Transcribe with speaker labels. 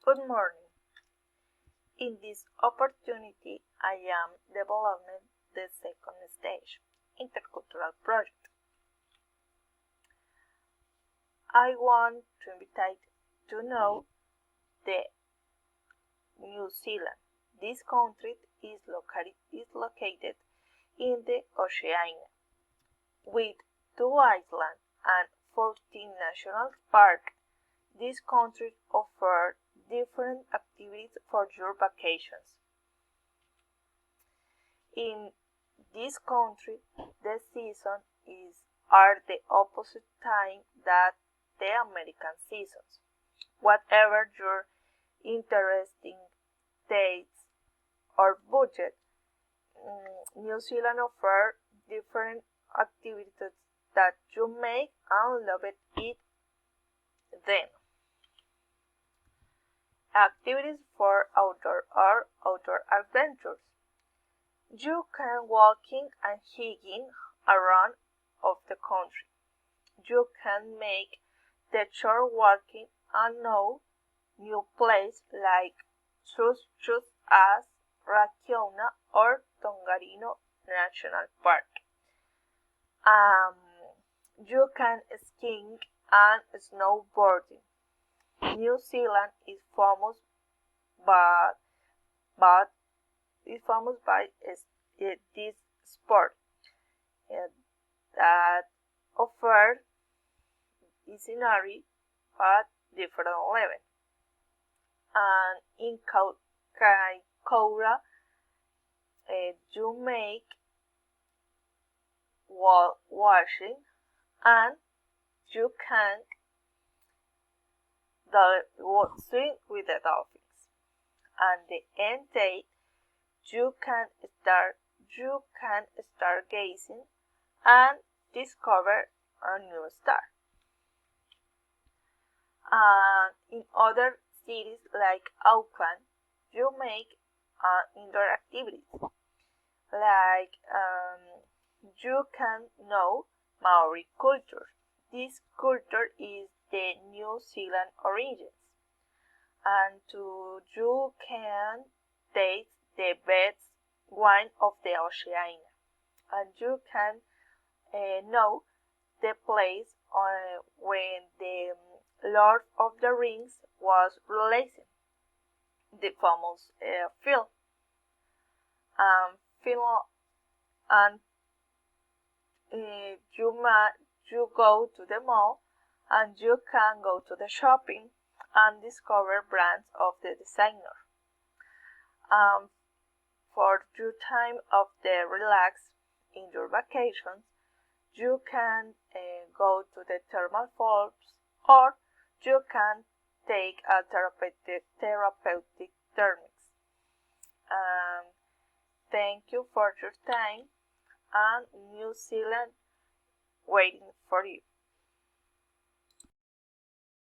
Speaker 1: Good morning. In this opportunity, I am developing the second stage, intercultural project. I want to invite to know the New Zealand. This country is located in the Oceania, with 2 islands and 14 national parks. This country offers different activities for your vacations. In this country, the seasons are the opposite time that the American seasons. Whatever your interesting dates or budget, New Zealand offers different activities that you make and love it then. Activities for outdoor or outdoor adventures. You can walking and hiking around of the country. You can make the short walking and know new places like such as Rakiona or Tongariro National Park. You can skiing and snowboarding. New Zealand is famous by this sport that offers scenery at different levels. And in Kaikoura, you make washing and you can swim with the dolphins. And the end day, you can start gazing and discover a new star. And in other cities like Auckland, you make indoor activities like you can know Maori culture. This culture is the New Zealand origins, and you can taste the best wine of the Oceania, and you can know the place when the Lord of the Rings was released, the famous film. And you go to the mall and you can go to the shopping and discover brands of the designer. For your time of the relax in your vacations, you can go to the thermal falls or you can take a therapeutic techniques. Thank you for your time, and New Zealand waiting for you.